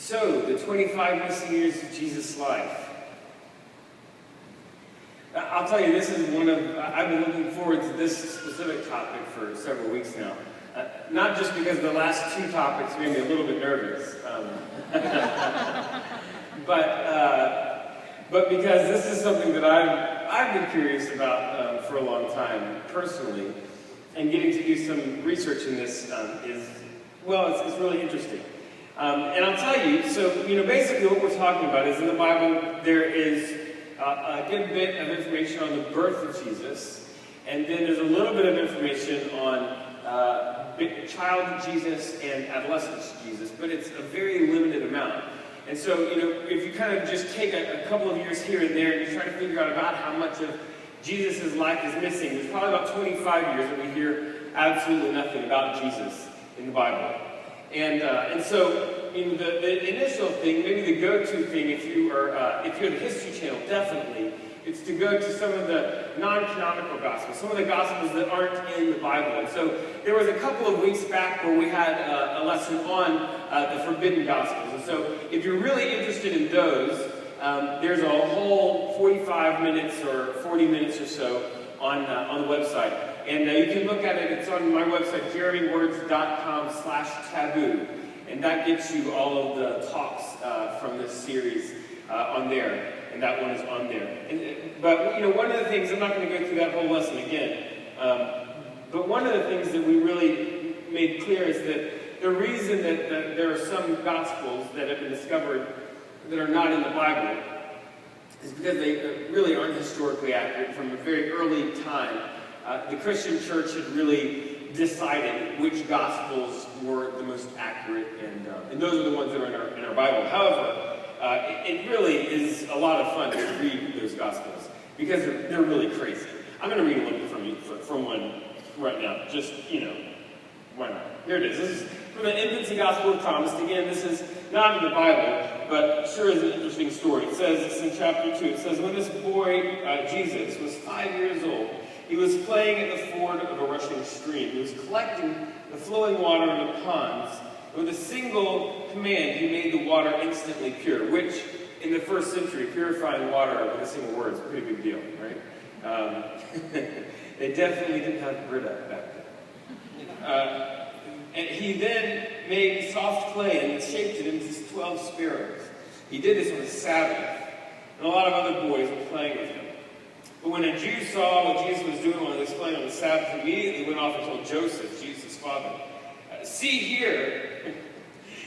So, the 25 missing years of Jesus' life. I'll tell you, this is I've been looking forward to this specific topic for several weeks now. Not just because the last two topics made me a little bit nervous, but because this is something that I've been curious about for a long time, personally, and getting to do some research in this it's really interesting. And I'll tell you, so, basically what we're talking about is in the Bible, there is a good bit of information on the birth of Jesus, and then there's a little bit of information on child Jesus and adolescent Jesus, but it's a very limited amount. And so, if you kind of just take a couple of years here and there, and you try to figure out about how much of Jesus' life is missing, there's probably about 25 years that we hear absolutely nothing about Jesus in the Bible. And so, the initial thing, maybe the go-to thing, if you have the History Channel, definitely, it's to go to some of the non-canonical Gospels, some of the Gospels that aren't in the Bible. And so, there was a couple of weeks back where we had a lesson on the Forbidden Gospels. And so, if you're really interested in those, there's a whole 45 minutes or 40 minutes or so on the website. And you can look at it, it's on my website, jeremywords.com/taboo. And that gets you all of the talks from this series on there. And that one is on there. But one of the things, I'm not going to go through that whole lesson again, but one of the things that we really made clear is that the reason that there are some Gospels that have been discovered that are not in the Bible is because they really aren't historically accurate. From a very early time, the Christian church had really decided which Gospels were the most accurate, and those are the ones that are in our Bible. However, it really is a lot of fun to read those Gospels because they're really crazy. I'm going to read a little bit from one right now. Just, why not? Here it is. This is from the Infancy Gospel of Thomas. Again, this is not in the Bible, but sure is an interesting story. It says this in chapter 2. It says, when this boy, Jesus, was 5 years old, he was playing at the ford of a rushing stream. He was collecting the flowing water in the ponds. With a single command, he made the water instantly pure, which, in the first century, purifying water with a single word is a pretty big deal, right? They definitely didn't have Brita back then. And he then made soft clay and shaped it into 12 sparrows. He did this on the Sabbath, and a lot of other boys were playing with him. But when a Jew saw what Jesus was doing while he was playing on the Sabbath, he immediately went off and told Joseph, Jesus' father, see here,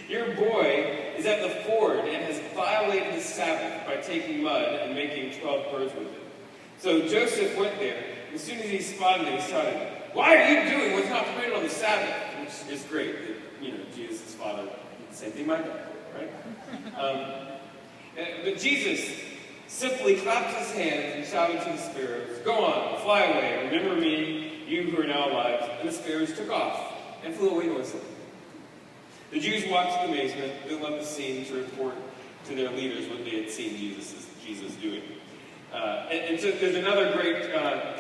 your boy is at the ford and has violated the Sabbath by taking mud and making 12 birds with it. So Joseph went there, and as soon as he spotted him, he shouted, why are you doing what's not permitted on the Sabbath? Which is great that, Jesus' father did the same thing my dad did, right? But Jesus simply clapped his hands and shouted to the sparrows, go on, fly away, remember me, you who are now alive. And the sparrows took off and flew away noisily. The Jews watched in amazement. They left the scene to report to their leaders what they had seen Jesus doing. And so there's another great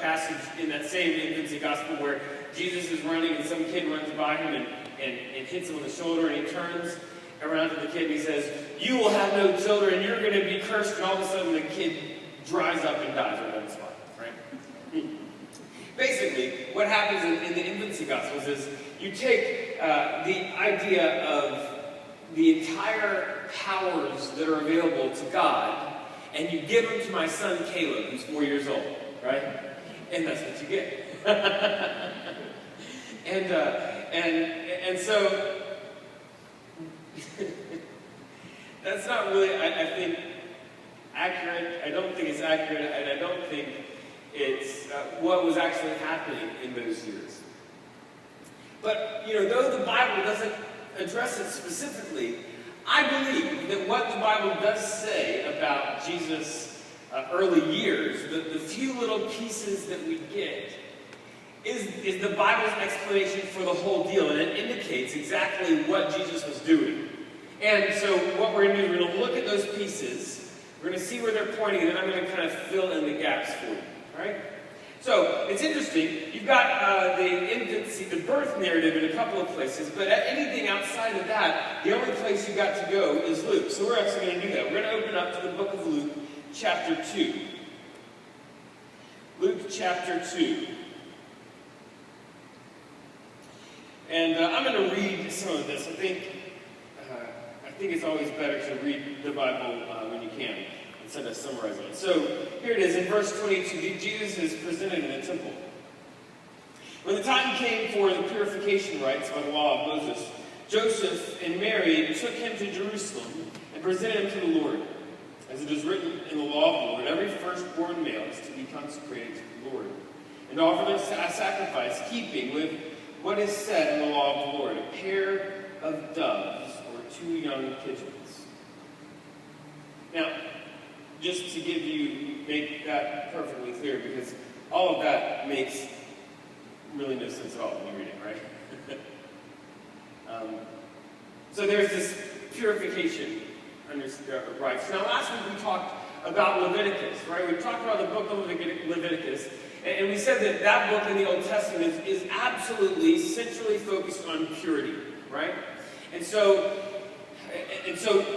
passage in that same infancy gospel where Jesus is running and some kid runs by him and hits him on the shoulder, and he turns around to the kid and he says, you will have no children, you're going to be cursed, and all of a sudden the kid dries up and dies right on the spot, right? Basically, what happens in the infancy gospels is you take the idea of the entire powers that are available to God, and you give them to my son Caleb, who's 4 years old, right? And that's what you get. and so that's not really, I think, accurate. I don't think it's accurate, and I don't think it's what was actually happening in those years. But, though the Bible doesn't address it specifically, I believe that what the Bible does say about Jesus' early years, the few little pieces that we get, is the Bible's explanation for the whole deal, and it indicates exactly what Jesus was doing. And so what we're going to do is we're going to look at those pieces, we're going to see where they're pointing, and then I'm going to kind of fill in the gaps for you. All right? So, it's interesting. You've got the infancy, the birth narrative in a couple of places, but anything outside of that, the only place you've got to go is Luke. So we're actually going to do that. We're going to open up to the book of Luke, chapter 2. Luke chapter 2. And I'm going to read some of this. I think it's always better to read the Bible when you can, instead of summarizing it. So here it is in verse 22. Jesus is presented in the temple. When the time came for the purification rites by the law of Moses, Joseph and Mary took him to Jerusalem and presented him to the Lord. As it is written in the law of the Lord, every firstborn male is to be consecrated to the Lord, and to offer their sacrifice, keeping with what is said in the law of the Lord, a pair of doves or 2 young pigeons. Now, just to make that perfectly clear, because all of that makes really no sense at all when you read it, right? So there's this purification rites. Now, last week we talked about Leviticus, right? We talked about the book of Leviticus, and we said that that book in the Old Testament is absolutely centrally focused on purity, right? And so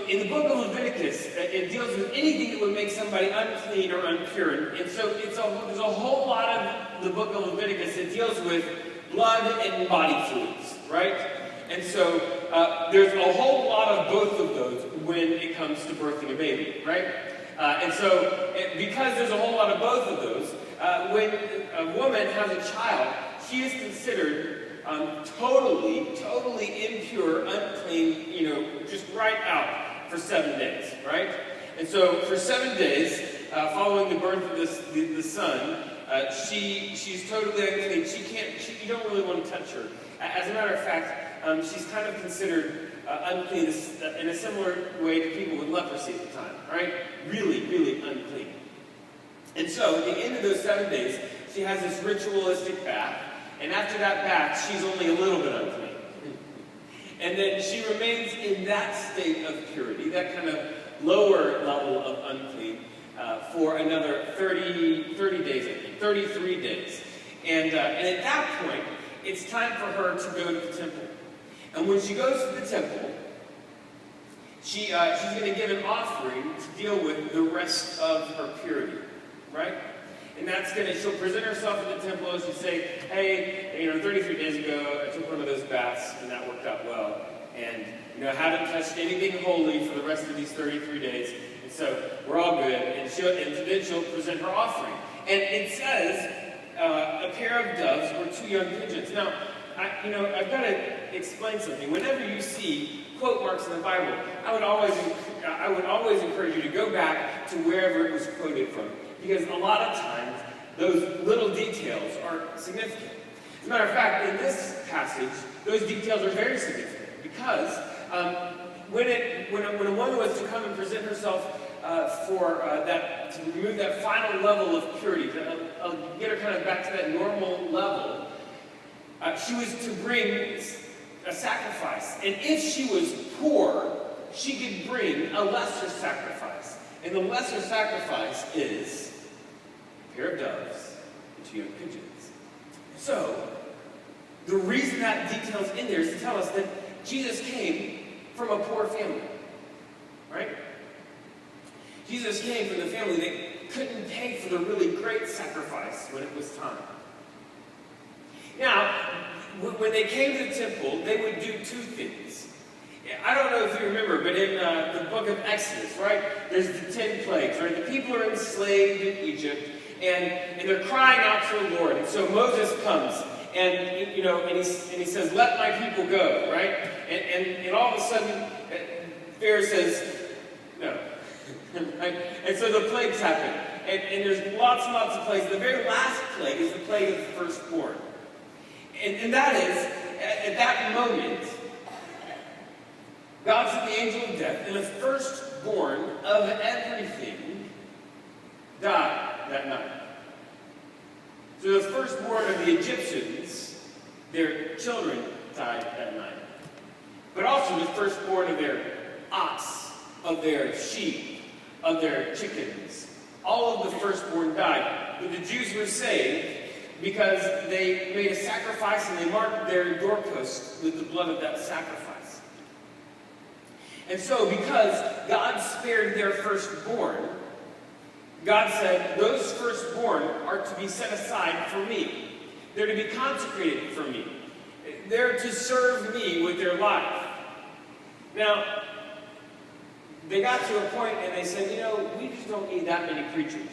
in the book of Leviticus, it deals with anything that would make somebody unclean or impure. And so there's a whole lot of the book of Leviticus that deals with blood and body fluids, right? And so there's a whole lot of both of those when it comes to birthing a baby, right? And so because there's a whole lot of both of those, when a woman has a child, she is considered totally impure, unclean, just right out for 7 days, right? And so for 7 days, following the birth of the son, she's totally unclean. You don't really want to touch her. As a matter of fact, she's kind of considered unclean in a similar way to people with leprosy at the time, right? Really unclean. And so at the end of those 7 days, she has this ritualistic bath. And after that bath, she's only a little bit unclean. And then she remains in that state of purity, that kind of lower level of unclean, for another 30 days, I think, 33 days. And at that point, it's time for her to go to the temple. And when she goes to the temple, she's going to give an offering to deal with the rest of her purity, right? And she'll present herself at the temple and she'll say, hey, 33 days ago, I took one of those baths and that worked out well. And, I haven't touched anything holy for the rest of these 33 days. And so we're all good. And then she'll present her offering. And it says, a pair of doves or 2 young pigeons. Now, I've got to explain something. Whenever you see quote marks in the Bible, I would always encourage you to go back to wherever it was quoted from. Because a lot of times, those little details are significant. As a matter of fact, in this passage, those details are very significant. Because when a woman was to come and present herself to remove that final level of purity, to get her kind of back to that normal level, she was to bring a sacrifice. And if she was poor, she could bring a lesser sacrifice. And the lesser sacrifice is a pair of doves and 2 young pigeons. So, the reason that detail's in there is to tell us that Jesus came from a poor family. Right? Jesus came from the family that couldn't pay for the really great sacrifice when it was time. Now, when they came to the temple, they would do 2 things. I don't know if you remember, but in the book of Exodus, right, there's the 10 plagues, right? The people are enslaved in Egypt, and they're crying out to the Lord. And so Moses comes, and he says, let my people go, right? And all of a sudden, Pharaoh says, no. Right? And so the plagues happen. And there's lots and lots of plagues. The very last plague is the plague of the firstborn. And that is, at that moment, God sent the angel of death, and the firstborn of everything died that night. So the firstborn of the Egyptians, their children died that night. But also the firstborn of their ox, of their sheep, of their chickens. All of the firstborn died that the Jews were saved because they made a sacrifice and they marked their doorpost with the blood of that sacrifice. And so, because God spared their firstborn, God said, those firstborn are to be set aside for me. They're to be consecrated for me. They're to serve me with their life. Now, they got to a point and they said, we just don't need that many preachers.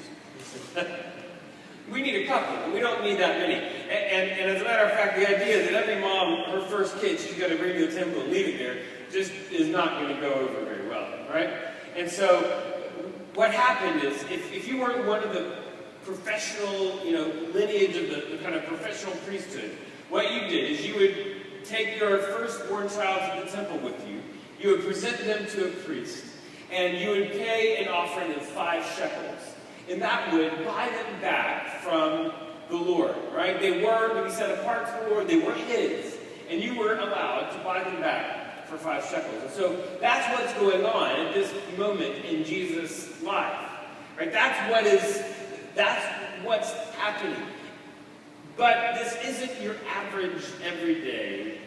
We need a couple. We don't need that many. And as a matter of fact, the idea that every mom, her first kid, she's going to bring to the temple and leave it there, just is not going to go over very well, right? And so, what happened is, if you weren't one of the professional, lineage of the kind of professional priesthood, what you did is you would take your firstborn child to the temple with you, you would present them to a priest, and you would pay an offering of 5 shekels. And that would buy them back from the Lord, right? They were to be set apart to the Lord. They were his. And you were allowed to buy them back for 5 shekels. And so that's what's going on at this moment in Jesus' life, right? That's what's happening. But this isn't your average, everyday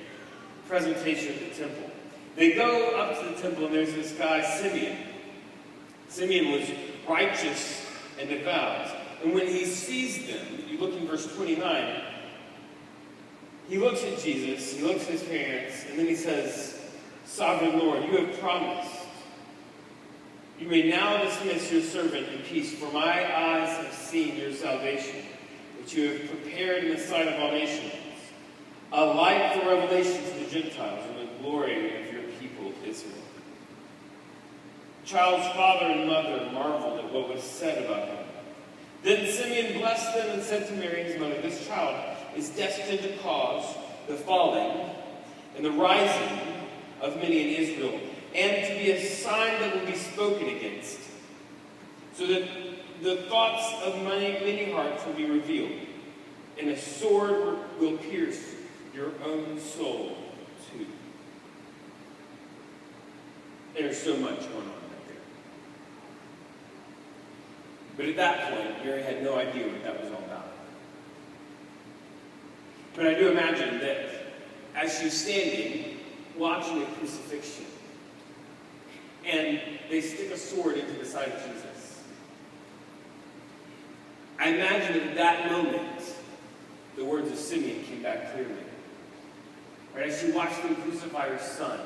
presentation at the temple. They go up to the temple and there's this guy, Simeon. Simeon was righteous and devout. And when he sees them, you look in verse 29, he looks at Jesus, he looks at his parents, and then he says, Sovereign Lord, you have promised. You may now dismiss your servant in peace, for my eyes have seen your salvation, which you have prepared in the sight of all nations, a light for revelation to the Gentiles and the glory of your people Israel. The child's father and mother marveled at what was said about him. Then Simeon blessed them and said to Mary his mother, This child is destined to cause the falling and the rising of many in Israel, and to be a sign that will be spoken against, so that the thoughts of many hearts will be revealed, and a sword will pierce your own soul too. There's so much going on right there. But at that point, Mary had no idea what that was all about. But I do imagine that as she's standing, watching a crucifixion, and they stick a sword into the side of Jesus, I imagine that at that moment, the words of Simeon came back clearly. Right, as she watched them crucify her son,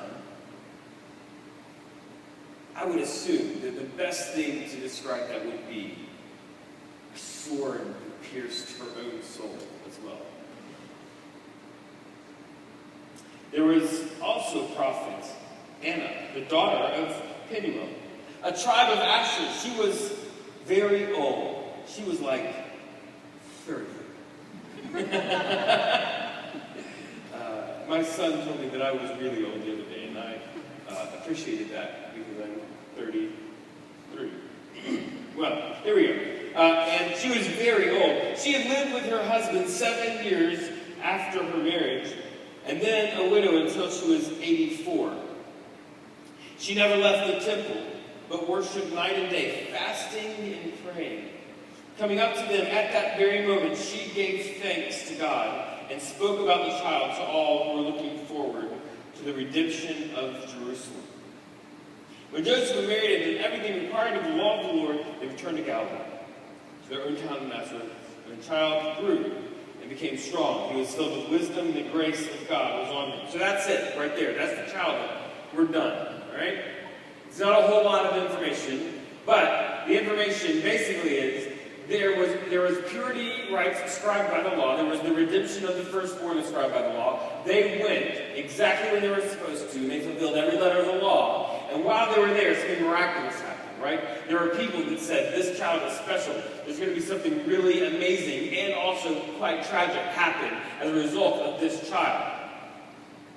I would assume that the best thing to describe that would be a sword that pierced her own soul as well. There was also prophet Anna, the daughter of Penuel, a tribe of Asher. She was very old. She was like 30. My son told me that I was really old the other day, and I appreciated that because I'm 33. Well, here we go. And she was very old. She had lived with her husband 7 years after her marriage, and then a widow until she was 84. She never left the temple, but worshipped night and day, fasting and praying. Coming up to them at that very moment, she gave thanks to God and spoke about the child to all who were looking forward to the redemption of Jerusalem. When Joseph and Mary had done everything required of the law of the Lord, they returned to Galilee, to their own town of Nazareth. And the child grew and became strong. He was filled with wisdom, and the grace of God was on him. So that's it, right there. That's the childhood. We're done, all right? It's not a whole lot of information, but the information basically is there was purity rights prescribed by the law. There was the redemption of the firstborn prescribed by the law. They went exactly when they were supposed to, and they fulfilled every letter of the law. And while they were there, something miraculous happened, right? There were people that said, this child is special. There's going to be something really amazing and also quite tragic happen as a result of this child.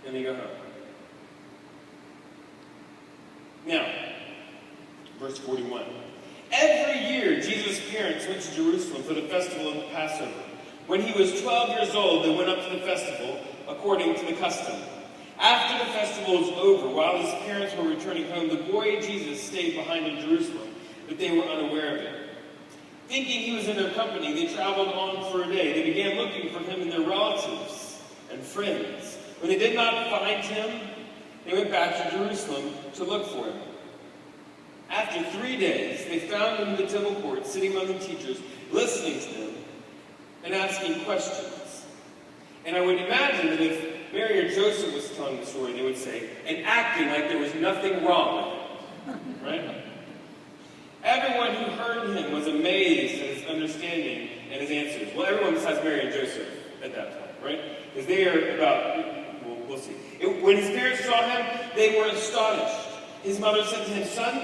And they go home. Now, verse 41. Every year, Jesus' parents went to Jerusalem for the festival of the Passover. When he was 12 years old, they went up to the festival according to the custom. After the festival was over, while his parents were returning home, the boy Jesus stayed behind in Jerusalem, but they were unaware of it. Thinking he was in their company, they traveled on for a day. They began looking for him in their relatives and friends. When they did not find him, they went back to Jerusalem to look for him. After 3 days, they found him in the temple court, sitting among the teachers, listening to them and asking questions. And I would imagine that if Mary or Joseph was telling the story, they would say, and acting like there was nothing wrong with it. Right? Everyone who heard him was amazed at his understanding and his answers. Well, everyone besides Mary and Joseph at that point, right? Because they are about, we'll see. When his parents saw him, they were astonished. His mother said to him, "Son,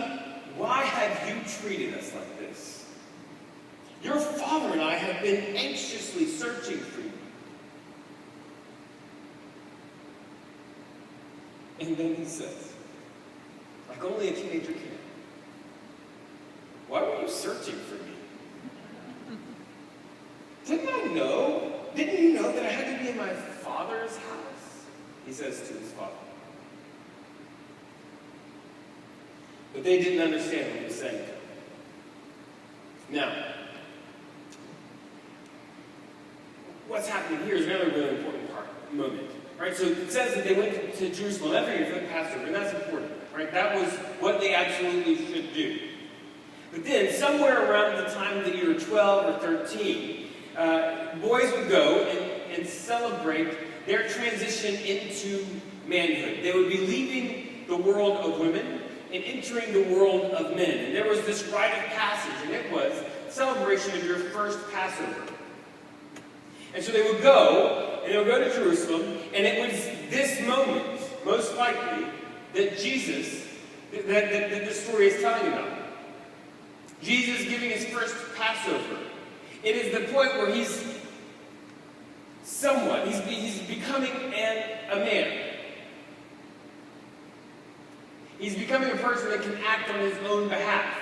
why have you treated us like this? Your father and I have been anxiously searching for you." And then he says, like only a teenager can, "Why were you searching for me? Didn't I know? Didn't you know that I had to be in my father's house?" He says to his father. But they didn't understand what he was saying to them. Now, what's happening here is another really important moment. Right? So it says that they went to Jerusalem every year for the Passover, and that's important. Right? That was what they absolutely should do. But then, somewhere around the time that you were 12 or 13, boys would go and celebrate their transition into manhood. They would be leaving the world of women and entering the world of men. And there was this rite of passage, and it was celebration of your first Passover. And so they would go to Jerusalem, and it was this moment, most likely, that Jesus, that the story is telling about. Jesus giving his first Passover. It is the point where he's becoming a man. He's becoming a person that can act on his own behalf.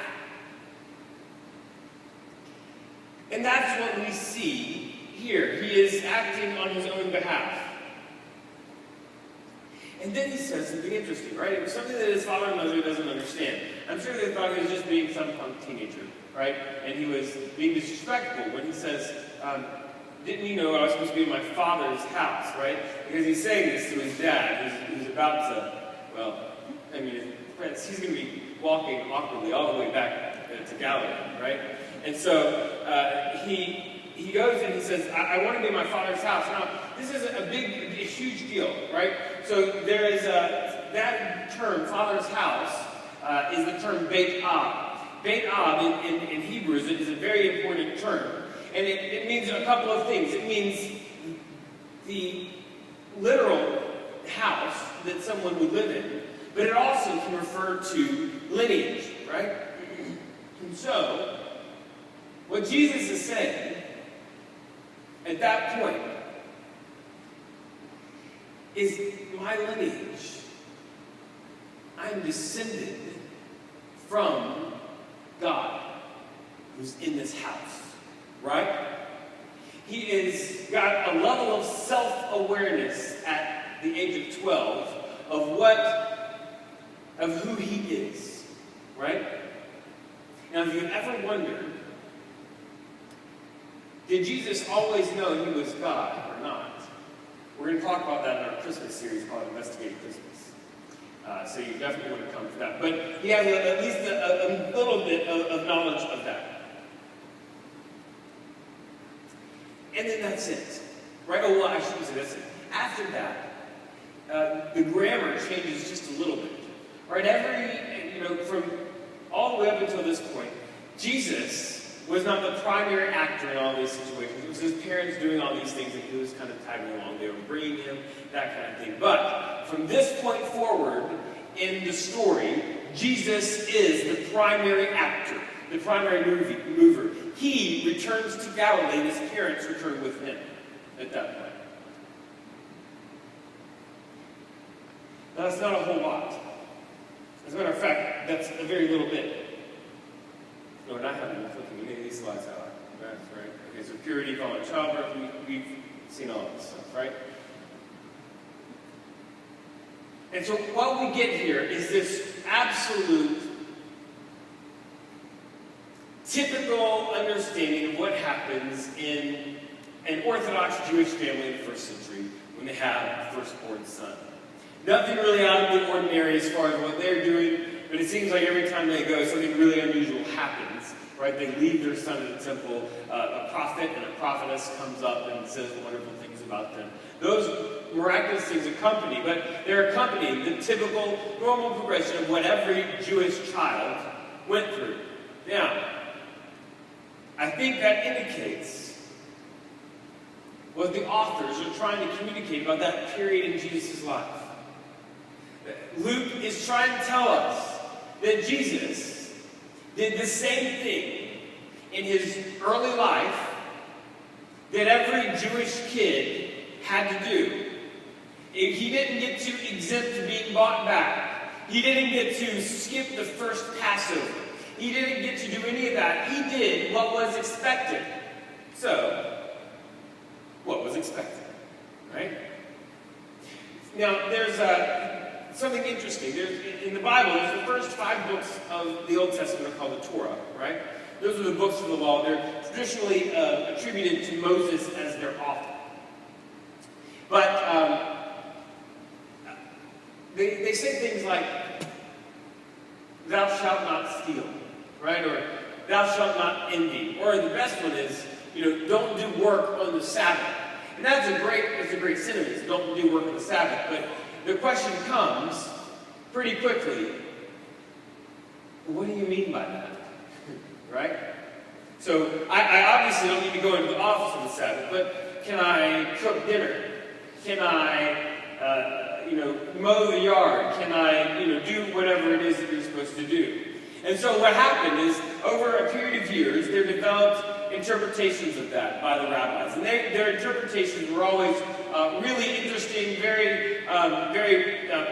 And that's what we see here. He is acting on his own behalf. And then he says something interesting, right? It was something that his father and mother doesn't understand. I'm sure they thought he was just being some punk teenager, right? And he was being disrespectful when he says, "Didn't you know I was supposed to be in my father's house," right? Because he's saying this to his dad, who's about to, he's going to be walking awkwardly all the way back to Galilee, right? And so he goes and he says, I want to be in my father's house. Now, this is a huge deal, right? So there is that term, father's house, is the term Beit Ab. Beit Ab in Hebrew is a very important term. And it means a couple of things. It means the literal house that someone would live in, but it also can refer to lineage, right? And so, what Jesus is saying at that point is my lineage. I'm descended from God who's in this house, right? He is got a level of self-awareness at the age of 12 of who he is, right? Now, if you've ever wondered, did Jesus always know he was God or not? We're going to talk about that in our Christmas series called Investigate Christmas. So you definitely want to come for that. But he has at least a little bit of knowledge of that. And then that's it. Right? Oh, well, I shouldn't say that's it. After that, the grammar changes just a little bit. Right? From all the way up until this point, Jesus was not the primary actor in all these situations. It was his parents doing all these things, and he was kind of tagging along. They were bringing him, that kind of thing. But from this point forward in the story, Jesus is the primary actor, the primary mover. He returns to Galilee, and his parents return with him at that point. Now, that's not a whole lot. As a matter of fact, that's a very little bit. No, and I haven't been clicking any of these slides out. That's right. Okay, so purity following childbirth, we've seen all this stuff, right? And so what we get here is this absolute typical understanding of what happens in an Orthodox Jewish family in the first century when they have a firstborn son. Nothing really out of the ordinary as far as what they're doing, but it seems like every time they go, something really unusual happens. Right? They leave their son in the temple. A prophet and a prophetess comes up and says wonderful things about them. Those miraculous things accompany, but they're accompanying the typical, normal progression of what every Jewish child went through. Now, I think that indicates what the authors are trying to communicate about that period in Jesus' life. Luke is trying to tell us that Jesus did the same thing in his early life that every Jewish kid had to do. He didn't get to exempt being bought back. He didn't get to skip the first Passover. He didn't get to do any of that. He did what was expected. So, what was expected, right? Now, there's something interesting. In the Bible, there's the first 5 books of the Old Testament are called the Torah, right? Those are the books of the law. They're traditionally attributed to Moses as their author. But they say things like, thou shalt not steal, right? Or thou shalt not envy. Or the best one is, don't do work on the Sabbath. And that's a great sentiment, don't do work on the Sabbath. But the question comes pretty quickly, what do you mean by that? Right? So I obviously don't need to go into the office on the Sabbath, but can I cook dinner? Can I mow the yard? Can I do whatever it is that you're supposed to do? And so what happened is, over a period of years, there developed interpretations of that by the rabbis. And their interpretations were always really interesting, very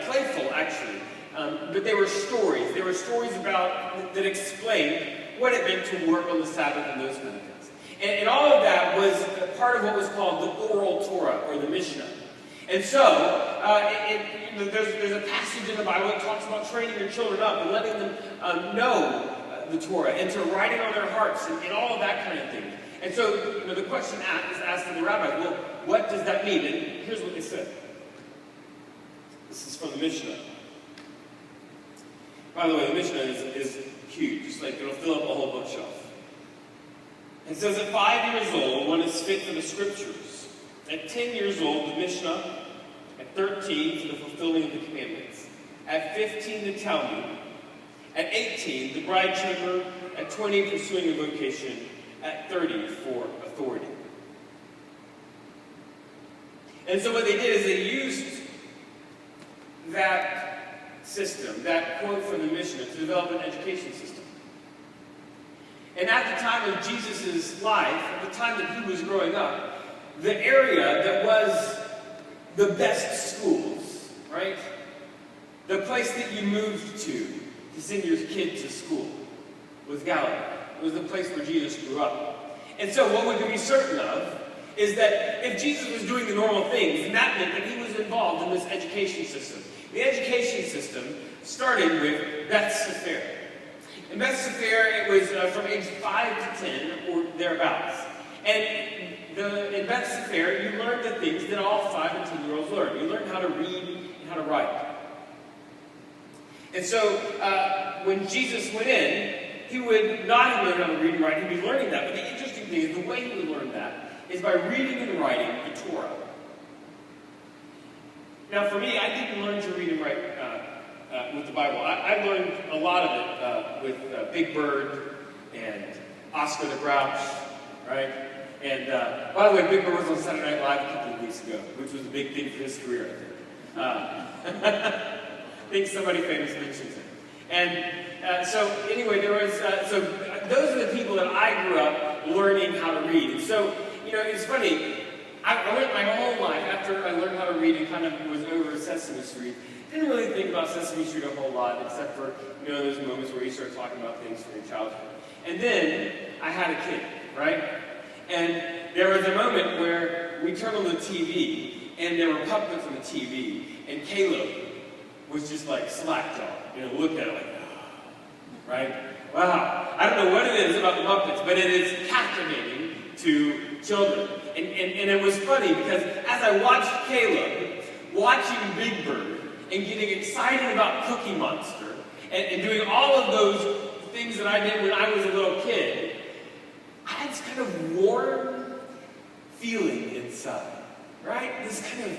playful, actually. But they were stories. They were stories that explained what it meant to work on the Sabbath and those kind of things. And all of that was part of what was called the oral Torah, or the Mishnah. And so, there's a passage in the Bible that talks about training your children up and letting them know the Torah and to write it on their hearts and all of that kind of thing. And so, the question is asked to the rabbi, well, what does that mean? And here's what they said. This is from the Mishnah. By the way, the Mishnah is huge. It's like it'll fill up a whole bookshelf. It says at 5 years old, one is fit for the scriptures. At 10 years old, the Mishnah. At 13, for the fulfilling of the commandments. At 15, the Talmud. At 18, the bride chamber. At 20, pursuing a vocation. At 30, for authority. And so what they did is they used that system, that quote from the Mishnah, to develop an education system. And at the time of Jesus' life, at the time that he was growing up, the area that was the best schools, right? The place that you moved to send your kid to school was Galilee. It was the place where Jesus grew up. And so what we can be certain of is that if Jesus was doing the normal things, then that meant that he was involved in this education system. The education system started with Beth Sefer. In Beth Sefer, it was from age 5 to 10 or thereabouts. And in Beth Sefer, you learned the things that all 5 and 10-year-olds learn. You learned how to read and how to write. And so when Jesus went in, he would not have learned how to read and write. He'd be learning that. But the interesting thing is the way he would learn that is by reading and writing the Torah. Now, for me, I didn't learn to read and write with the Bible. I learned a lot of it with Big Bird and Oscar the Grouch, right? And by the way, Big Bird was on Saturday Night Live a couple of weeks ago, which was a big thing for his career, I think. I think somebody famous mentions it. And so anyway, there was so those are the people that I grew up learning how to read. And so it's funny. I went my whole life after I learned how to read and kind of was over Sesame Street. Didn't really think about Sesame Street a whole lot, except for those moments where you start talking about things from your childhood. And then I had a kid, right? And there was a moment where we turned on the TV, and there were puppets on the TV, and Caleb was just like slack-jawed, looked at it like, right? Wow. I don't know what it is about the Muppets, but it is captivating to children. And it was funny because as I watched Caleb watching Big Bird and getting excited about Cookie Monster and doing all of those things that I did when I was a little kid, I had this kind of warm feeling inside, right? This kind of,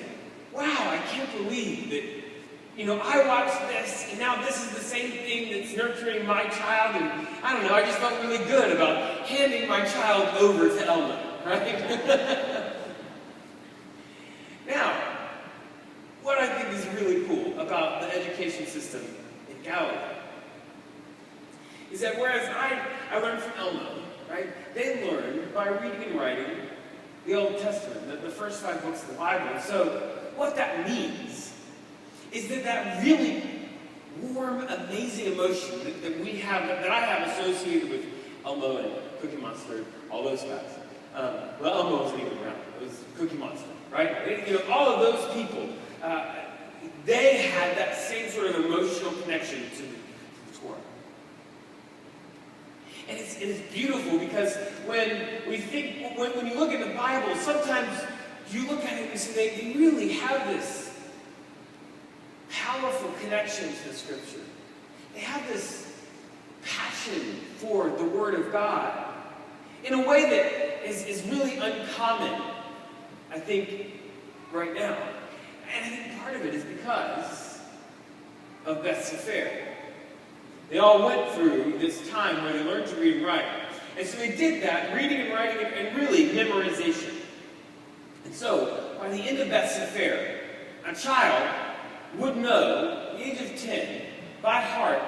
wow, I can't believe that, I watched this, and now this is the same thing that's nurturing my child, and I don't know, I just felt really good about handing my child over to Elma, right? Now, what I think is really cool about the education system in Galilee is that whereas I learned from Elmo, right, they learned by reading and writing the Old Testament, the first 5 books of the Bible. So what that means is that really warm, amazing emotion that we have, that I have associated with Elmo and Cookie Monster, all those guys. Well, Elmo wasn't even around. It was Cookie Monster, right? All of those people, they had that same sort of emotional connection to the Torah. And it's beautiful because when you look at the Bible, sometimes you look at it and say they really have this powerful connection to the Scripture. They have this passion for the Word of God in a way that is really uncommon, I think, right now. And I think part of it is because of Beth Sefer. They all went through this time where they learned to read and write. And so they did that, reading and writing, and really memorization. And so, by the end of Beth Sefer, a child would know, at the age of 10, by heart,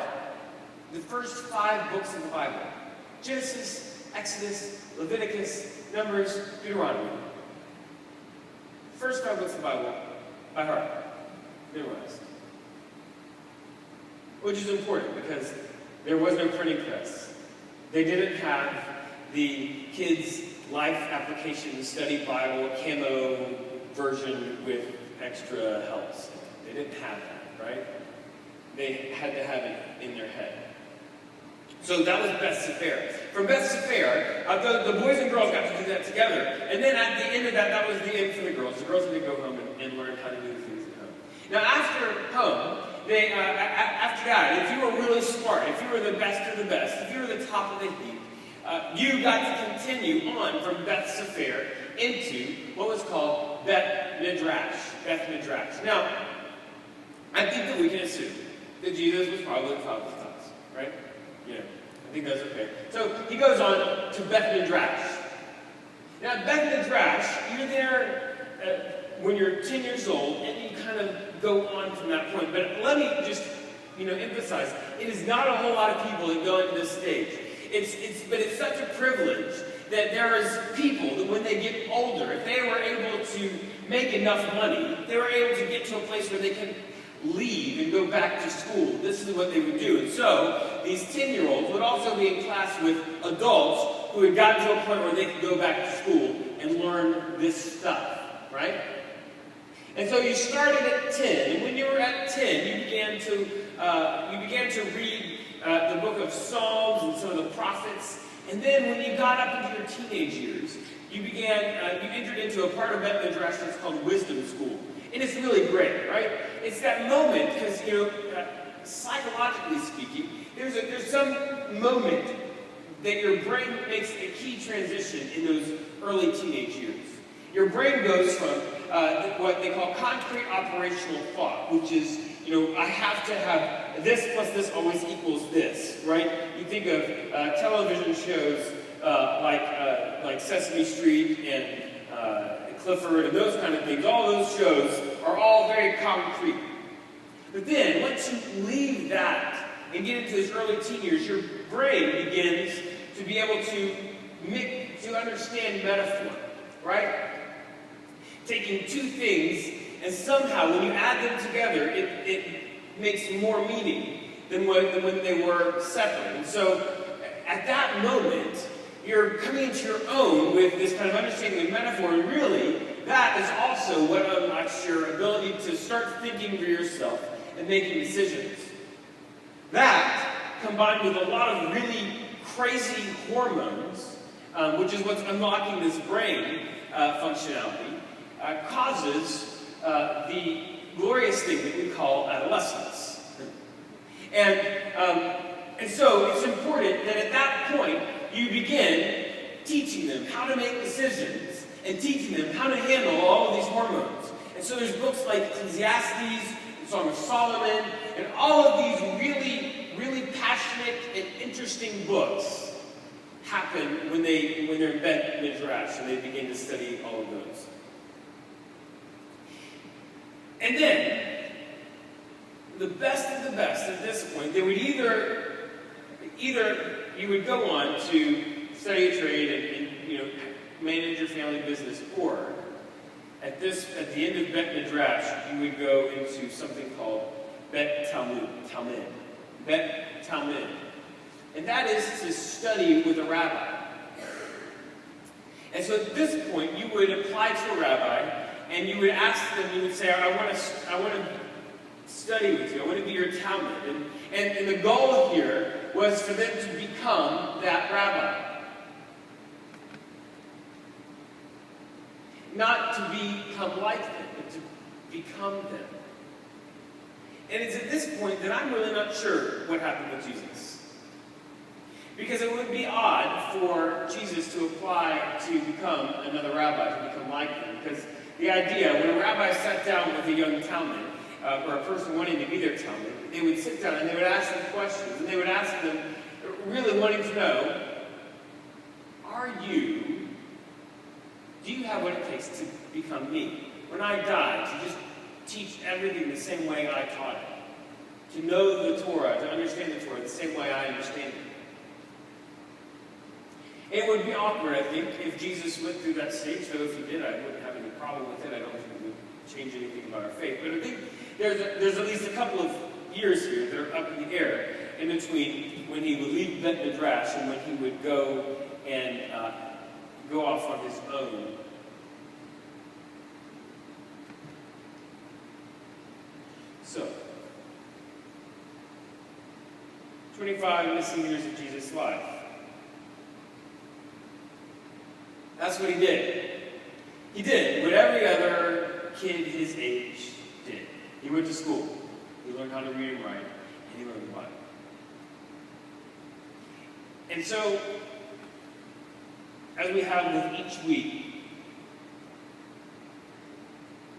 the first 5 books of the Bible. Genesis, Exodus, Leviticus, Numbers, Deuteronomy. First 5 books of the Bible, by heart, memorized. Which is important because there was no printing press. They didn't have the kids' life application study Bible camo version with extra helps. They didn't have that, right? They had to have it in their head. So that was Beth Sefer. From Beth Sefer, the boys and girls got to do that together. And then at the end of that, that was the end for the girls. The girls had to go home and learn how to do things at home. Now after home, after that, if you were really smart, if you were the best of the best, if you were the top of the heap, you got to continue on from Beth Sefer into what was called Beth Midrash. Beth Midrash. Now, I think that we can assume that Jesus was probably the top of the class, right? Yeah, I think that's okay. So he goes on to Beth Midrash. Now, Beth Midrash, you're there when you're 10 years old, and you kind of go on from that point. But let me just, emphasize, it is not a whole lot of people that go into this stage. But it's such a privilege that there is people that when they get older, if they were able to make enough money, they were able to get to a place where they could leave and go back to school. This is what they would do. And so, these 10-year-olds would also be in class with adults who had gotten to a point where they could go back to school and learn this stuff, right? And so you started at 10, and when you were at 10, you began to read the book of Psalms and some of the prophets. And then when you got up into your teenage years, you entered into a part of Beth Midrash that's called Wisdom School. And it's really great, right? It's that moment, because, psychologically speaking, there's some moment that your brain makes a key transition in those early teenage years. Your brain goes from what they call concrete operational thought, which is, I have to have this plus this always equals this, right? You think of television shows like Sesame Street and Clifford and those kind of things. All those shows are all very concrete. But then, once you leave that and get into those early teen years, your brain begins to be able to understand metaphor, right? Taking two things, and somehow when you add them together, it makes more meaning than when they were separate. And so, at that moment, you're coming into your own with this kind of understanding of metaphor, and really, that is also what unlocks your ability to start thinking for yourself and making decisions. That, combined with a lot of really crazy hormones, which is what's unlocking this brain functionality, causes the glorious thing that we call adolescence. And so it's important that at that point you begin teaching them how to make decisions and teaching them how to handle all of these hormones. And so there's books like Ecclesiastes, the Song of Solomon, and all of these really, really passionate and interesting books happen when they're in Bet Midrash and they begin to study all of those. And then, the best of the best at this point, they would either you would go on to study a trade and manage your family business, or at the end of Bet Midrash, you would go into something called Bet Talmud. Bet Talmud. And that is to study with a rabbi. And so at this point, you would apply to a rabbi, and you would ask them, you would say, I want to study with you. I want to be your Talmud. And the goal here was for them to become that rabbi. Not to become like them, but to become them. And it's at this point that I'm really not sure what happened with Jesus. Because it would be odd for Jesus to apply to become another rabbi, to become like them. Because the idea, when a rabbi sat down with a young Talmud, or a person wanting to be their Talmud, they would sit down and they would ask them questions. And they would ask them, really wanting to know, do you have what it takes to become me? When I die, to just teach everything the same way I taught it. To know the Torah, to understand the Torah the same way I understand it. It would be awkward, I think, if Jesus went through that stage, though if he did, I wouldn't have any problem with it. I don't think it would change anything about our faith. But I think there's at least a couple of years here that are up in the air in between when he would leave Bet Midrash and when he would go and go off on his own. So, 25 missing years of Jesus' life. That's what he did. He did what every other kid his age did. He went to school. He learned how to read and write, and he learned the Bible. And so, as we have with each week,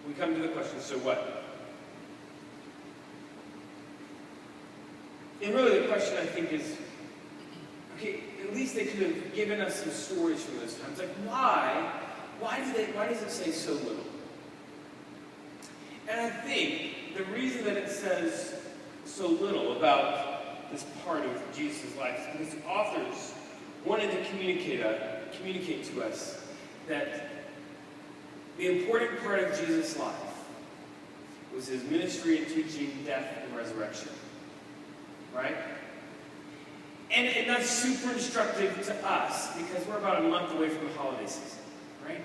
we come to the question, so what? And really the question, I think, is, okay, at least they could have given us some stories from those times. Like, why does it say so little? And I think the reason that it says so little about this part of Jesus' life is because the authors wanted to communicate to us that the important part of Jesus' life was his ministry and teaching, death, and resurrection. Right? And that's super instructive to us because we're about a month away from the holiday season. Right?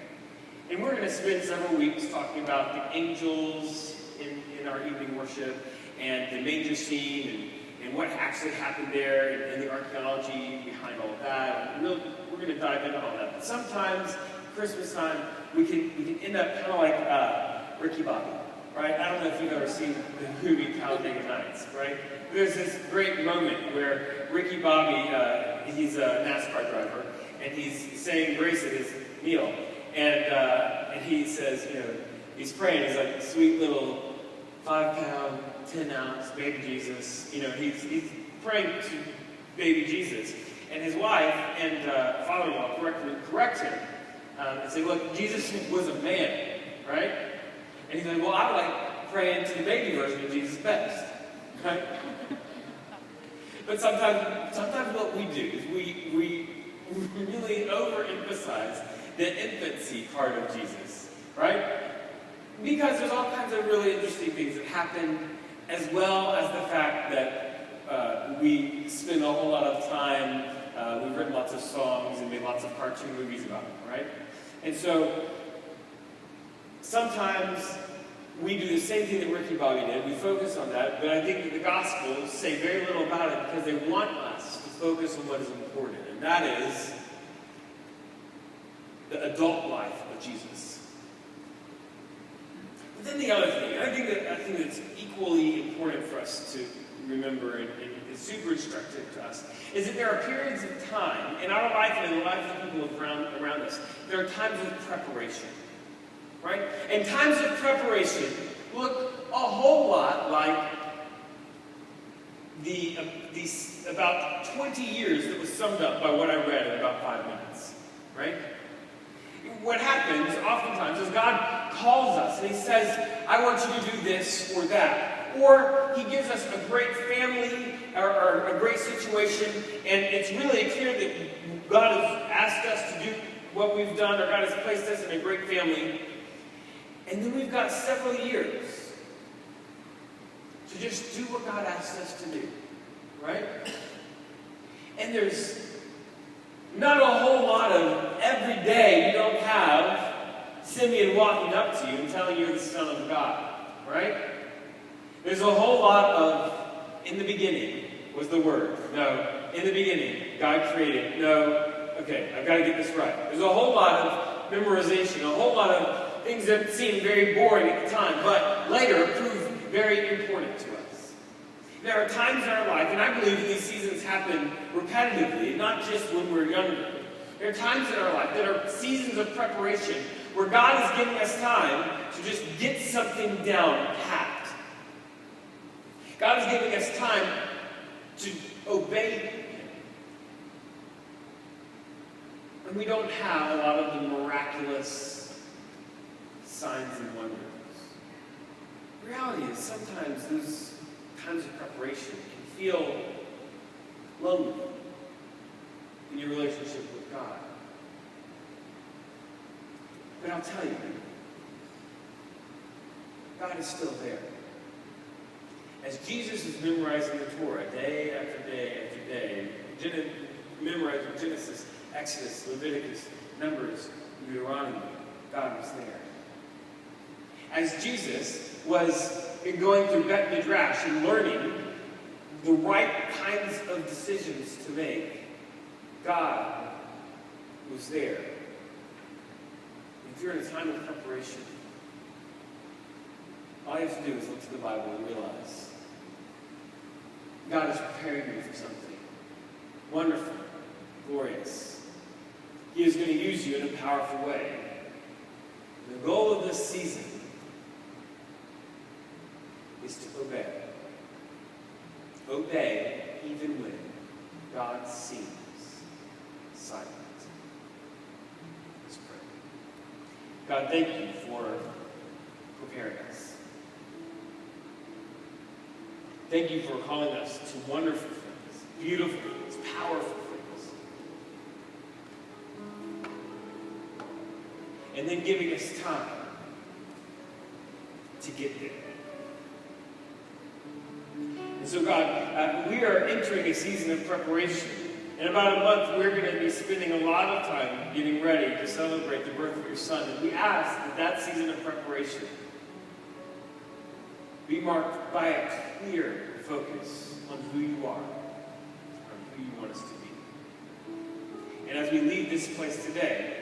And we're going to spend several weeks talking about the angels in our evening worship and the manger scene and what actually happened there and the archaeology behind all of that. And we're going to dive into all that. But sometimes, Christmas time, we can end up kind of like Ricky Bobby, right? I don't know if you've ever seen the movie Talladega Nights, right? There's this great moment where Ricky Bobby, he's a NASCAR driver, and he's saying grace at his meal. And he says, he's praying. He's like, sweet little 5-pound, 10-ounce baby Jesus. He's praying to baby Jesus. And his wife and father-in-law correct him and say, look, Jesus was a man, right? And he's like, well, I like praying to the baby version of Jesus best, right? But sometimes what we do is we really overemphasize the infancy part of Jesus, right? Because there's all kinds of really interesting things that happen, as well as the fact that we spend a whole lot of time, we've written lots of songs and made lots of cartoon movies about him, right? And so, sometimes we do the same thing that Ricky Bobby did. We focus on that, but I think that the Gospels say very little about it because they want us to focus on what is important, and that is the adult life of Jesus. But then the other thing, I think that's equally important for us to remember and is super instructive to us, is that there are periods of time in our life and in the life of the people around us, there are times of preparation, right? And times of preparation look a whole lot like these about 20 years that was summed up by what I read in about 5 minutes, right? What happens oftentimes is God calls us and he says, I want you to do this or that. Or he gives us a great family or a great situation, and it's really clear that God has asked us to do what we've done, or God has placed us in a great family. And then we've got several years to just do what God asked us to do, right? And there's not a whole lot of every day you don't have Simeon walking up to you and telling you you're the Son of God, right? There's a whole lot of, in the beginning was the Word. No. In the beginning, God created. No. Okay, I've got to get this right. There's a whole lot of memorization, a whole lot of things that seem very boring at the time, but later proved very important to us. There are times in our life, and I believe that these seasons happen repetitively, not just when we're younger. There are times in our life that are seasons of preparation where God is giving us time to just get something down pat. God is giving us time to obey Him. And we don't have a lot of the miraculous signs and wonders. The reality is sometimes those times of preparation can feel lonely in your relationship with God. But I'll tell you, God is still there. As Jesus is memorizing the Torah day after day after day, memorizing Genesis, Exodus, Leviticus, Numbers, Deuteronomy, God was there. As Jesus was going through Bet Midrash and learning the right kinds of decisions to make, God was there. If you're in a time of preparation, all you have to do is look to the Bible and realize God is preparing you for something wonderful, glorious. He is going to use you in a powerful way. The goal of this season is to obey. Obey even when God seems silent. Let's pray. God, thank you for preparing us. Thank you for calling us to wonderful things, beautiful things, powerful things. And then giving us time to get there. And so God, we are entering a season of preparation. In about a month, we're going to be spending a lot of time getting ready to celebrate the birth of your Son. And we ask that that season of preparation be marked by a clear focus on who you are, on who you want us to be. And as we leave this place today,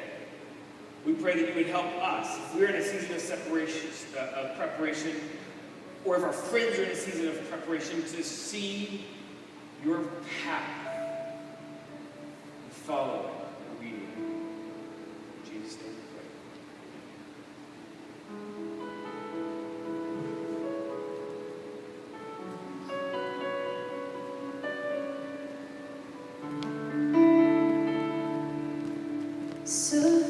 we pray that you would help us, if we're in a season of separation, of preparation, or if our friends are in a season of preparation, to see your path and follow it obediently. In Jesus' name we pray. So